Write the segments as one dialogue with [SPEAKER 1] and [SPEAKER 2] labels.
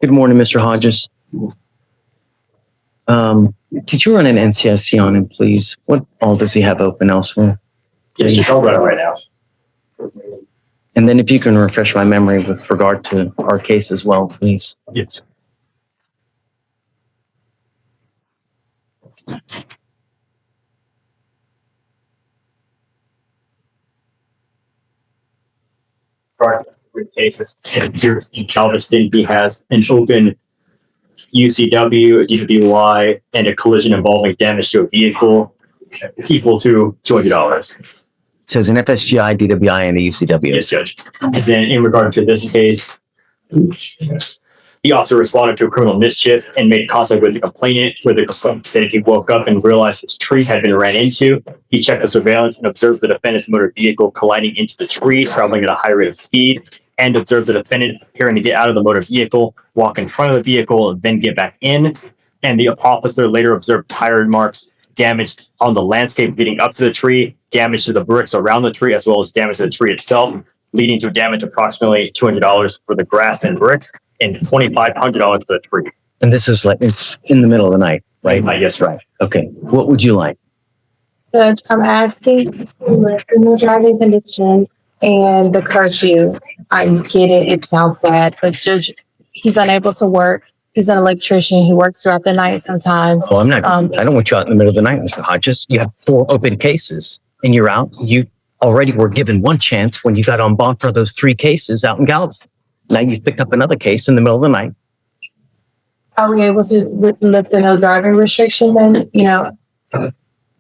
[SPEAKER 1] Good morning, Mr. Hodges. Did you run an NCIC on him, please? What all does he have open elsewhere?
[SPEAKER 2] Yeah, I'll run it right now.
[SPEAKER 1] And then if you can refresh my memory with regard to our case as well, please.
[SPEAKER 2] Yes. Cases here in Galveston, he has an open UCW, a DWI, and a collision involving damage to a vehicle equal to $200.
[SPEAKER 1] It says an FSGI, DWI, and the UCW.
[SPEAKER 2] Yes, Judge. And then in regard to this case, the officer responded to a criminal mischief and made contact with the complainant, where the complainant said he woke up and realized his tree had been ran into. He checked the surveillance and observed the defendant's motor vehicle colliding into the tree, traveling at a high rate of speed, and observed the defendant appearing to get out of the motor vehicle, walk in front of the vehicle, and then get back in. And the officer later observed tire marks damaged on the landscape leading up to the tree, damage to the bricks around the tree, as well as damage to the tree itself, leading to damage approximately $200 for the grass and bricks and $2,500 for the tree.
[SPEAKER 1] And this is like, it's in the middle of the night, right?
[SPEAKER 2] Yes, right.
[SPEAKER 1] Okay. What would you like?
[SPEAKER 3] Judge, I'm asking for criminal driving conviction and the curfew. I get it. It sounds bad, but Judge, he's unable to work. He's an electrician. He works throughout the night sometimes.
[SPEAKER 1] Oh, I'm not, I don't want you out in the middle of the night, Mr. Hodges. You have 4 open cases and you're out. You already were given one chance when you got on bond for those 3 cases out in Galveston. Now you've picked up another case in the middle of the night.
[SPEAKER 3] Are we able to lift the no driving restriction then,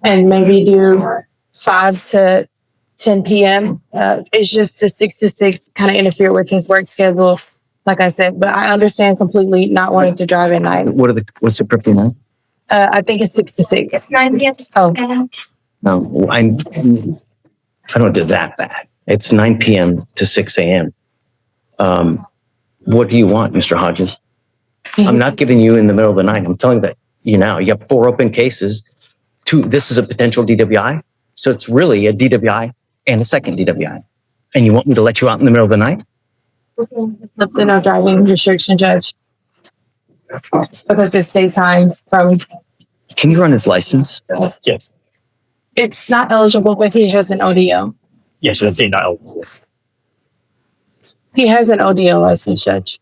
[SPEAKER 3] and maybe do 5 to 10 p.m.? It's just the 6 to 6 kind of interfere with his work schedule, like I said, but I understand completely not wanting to drive at night.
[SPEAKER 1] What's the curfew now?
[SPEAKER 3] I think it's 6 to 6.
[SPEAKER 4] It's 9 p.m.
[SPEAKER 3] Oh,
[SPEAKER 1] No, I don't do that bad. It's 9 p.m. to 6 a.m. What do you want, Mr. Hodges? I'm not giving you in the middle of the night. I'm telling you now, you have 4 open cases. 2, this is a potential DWI. So it's really a DWI and a second DWI. And you want me to let you out in the middle of the night?
[SPEAKER 3] lift the no driving restriction, Judge. Because it's daytime from,
[SPEAKER 1] Can you run his license?
[SPEAKER 2] Yes.
[SPEAKER 3] it's not eligible, but he has an ODO.
[SPEAKER 2] Yes, I'm saying not.
[SPEAKER 3] He has an ODO license, Judge.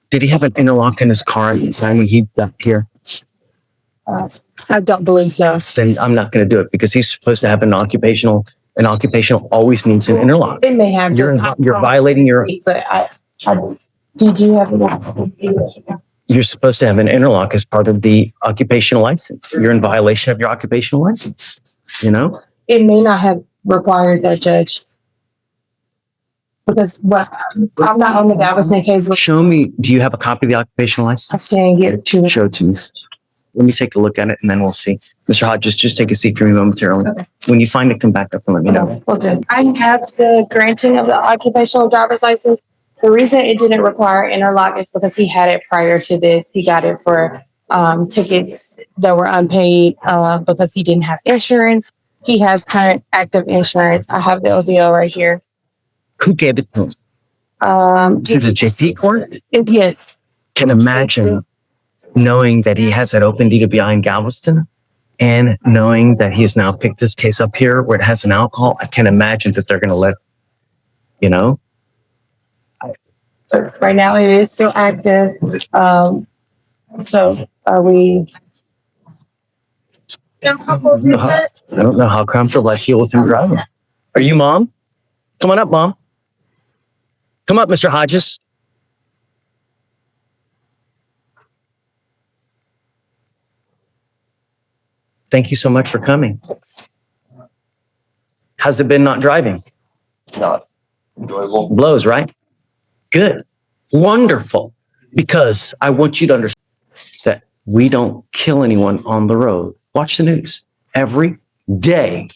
[SPEAKER 1] Did he have an interlock in his car at the time when he got here?
[SPEAKER 3] I don't believe so.
[SPEAKER 1] Then I'm not going to do it because he's supposed to have an occupational. An occupational always needs an interlock.
[SPEAKER 3] It may have.
[SPEAKER 1] You're violating your.
[SPEAKER 3] But did you have
[SPEAKER 1] You're supposed to have an interlock as part of the occupational license. You're in violation of your occupational license. You know.
[SPEAKER 3] It may not have required that, Judge. Because I'm not on the Galveston case.
[SPEAKER 1] Show me. Do you have a copy of the occupational
[SPEAKER 3] I
[SPEAKER 1] license?
[SPEAKER 3] can't get it to
[SPEAKER 1] Show it to me. Let me take a look at it and then we'll see. Mr. Hodges, just take a seat for me momentarily.
[SPEAKER 3] Okay.
[SPEAKER 1] When you find it, come back up and let me know.
[SPEAKER 3] Okay. I have the granting of the occupational driver's license. The reason it didn't require interlock is because he had it prior to this. He got it for tickets that were unpaid because he didn't have insurance. He has current active insurance. I have the ODO right here.
[SPEAKER 1] Who gave it to him? To the JP court?
[SPEAKER 3] Yes.
[SPEAKER 1] Can imagine knowing that he has that open DWI in Galveston and knowing that he has now picked this case up here where it has an alcohol. I can imagine that they're going to let, you know.
[SPEAKER 3] Right now it is still active. So are we?
[SPEAKER 1] I don't know how comfortable I feel with him driving. Are you Mom? Come on up, Mom. Come up, Mr. Hodges. Thank you so much for coming. How's it been not driving?
[SPEAKER 2] Not enjoyable.
[SPEAKER 1] Blows, right? Good. Wonderful. Because I want you to understand that we don't kill anyone on the road. Watch the news. Every day,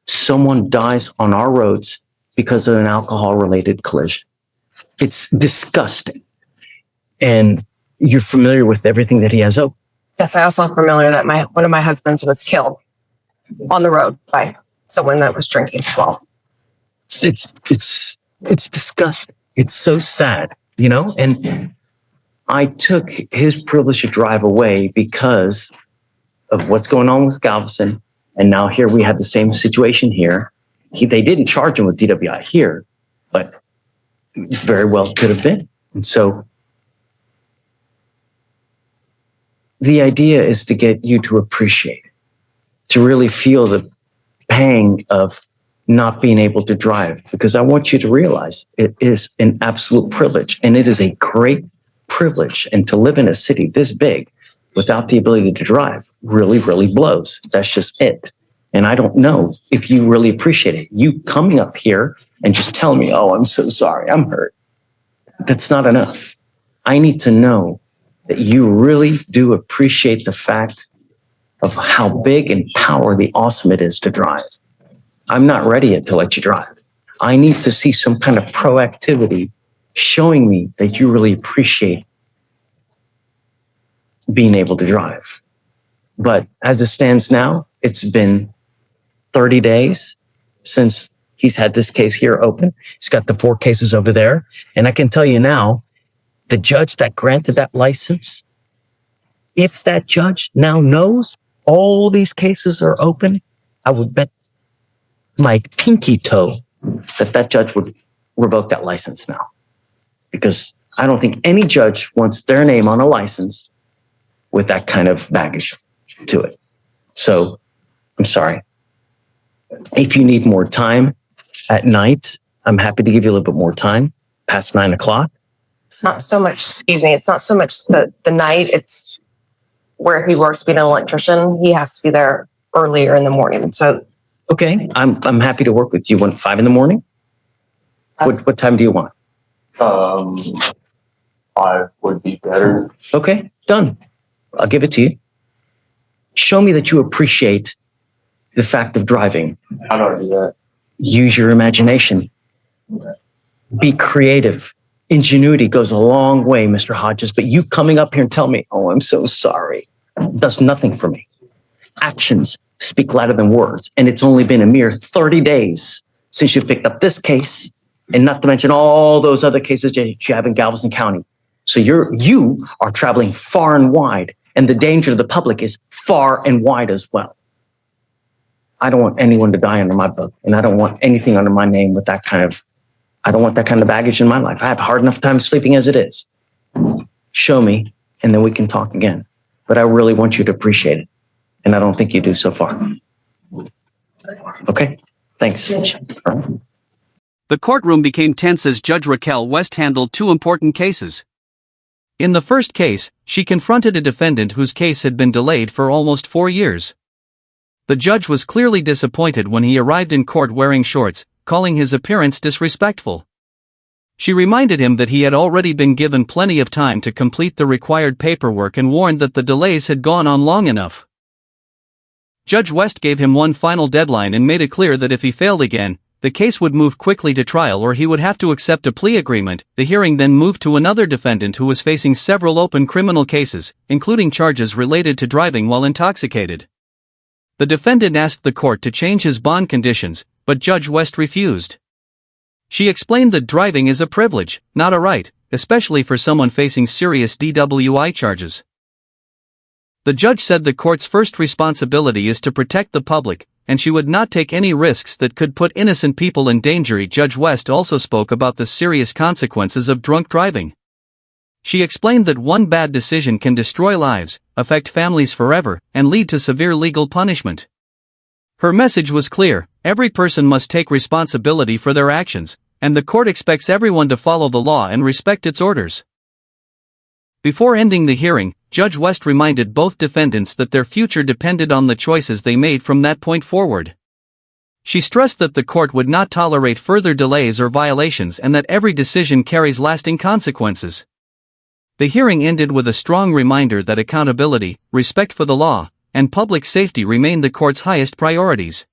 [SPEAKER 1] someone dies on our roads because of an alcohol-related collision. It's disgusting. And you're familiar with everything that he has open.
[SPEAKER 5] Yes, I also am familiar that one of my husbands was killed on the road by someone that was drinking as well.
[SPEAKER 1] It's disgusting. It's so sad and I took his privilege to drive away because of what's going on with Galveston. And now here we have the same situation here. They didn't charge him with DWI here, but very well could have been. And so the idea is to get you to appreciate, to really feel the pang of not being able to drive, because I want you to realize it is an absolute privilege, and it is a great privilege. And to live in a city this big without the ability to drive really, really blows. That's just it. And I don't know if you really appreciate it. You coming up here and just telling me, oh, I'm so sorry, I'm hurt. That's not enough. I need to know that you really do appreciate the fact of how big and powerfully awesome it is to drive. I'm not ready yet to let you drive. I need to see some kind of proactivity showing me that you really appreciate being able to drive. But as it stands now, it's been 30 days since he's had this case here open. He's got the 4 cases over there. And I can tell you now, the judge that granted that license, if that judge now knows all these cases are open, I would bet my pinky toe that judge would revoke that license now. Because I don't think any judge wants their name on a license with that kind of baggage to it. So I'm sorry. If you need more time at night, I'm happy to give you a little bit more time past 9 o'clock.
[SPEAKER 5] It's not so much, it's not so much the night, it's where he works being an electrician. He has to be there earlier in the morning. So
[SPEAKER 1] Okay, I'm happy to work with you. You want 5 in the morning? What time do you want?
[SPEAKER 4] 5 would be better.
[SPEAKER 1] Okay, done. I'll give it to you. Show me that you appreciate the fact of driving.
[SPEAKER 4] How do I do that?
[SPEAKER 1] Use your imagination. Be creative. Ingenuity goes a long way, Mr. Hodges, but you coming up here and tell me, oh, I'm so sorry, does nothing for me. Actions speak louder than words, and it's only been a mere 30 days since you picked up this case, and not to mention all those other cases that you have in Galveston County. So you are traveling far and wide, and the danger to the public is far and wide as well. I don't want anyone to die under my book, and I don't want anything under my name with that kind of, I don't want that kind of baggage in my life. I have a hard enough time sleeping as it is. Show me, and then we can talk again. But I really want you to appreciate it, and I don't think you do so far. Okay, thanks.
[SPEAKER 6] The courtroom became tense as Judge Raquel West handled 2 important cases. In the first case, she confronted a defendant whose case had been delayed for almost 4 years. The judge was clearly disappointed when he arrived in court wearing shorts, calling his appearance disrespectful. She reminded him that he had already been given plenty of time to complete the required paperwork and warned that the delays had gone on long enough. Judge West gave him one final deadline and made it clear that if he failed again, the case would move quickly to trial or he would have to accept a plea agreement. The hearing then moved to another defendant who was facing several open criminal cases, including charges related to driving while intoxicated. The defendant asked the court to change his bond conditions, but Judge West refused. She explained that driving is a privilege, not a right, especially for someone facing serious DWI charges. The judge said the court's first responsibility is to protect the public, and she would not take any risks that could put innocent people in danger. Judge West also spoke about the serious consequences of drunk driving. She explained that one bad decision can destroy lives, affect families forever, and lead to severe legal punishment. Her message was clear: every person must take responsibility for their actions, and the court expects everyone to follow the law and respect its orders. Before ending the hearing, Judge West reminded both defendants that their future depended on the choices they made from that point forward. She stressed that the court would not tolerate further delays or violations and that every decision carries lasting consequences. The hearing ended with a strong reminder that accountability, respect for the law, and public safety remain the court's highest priorities.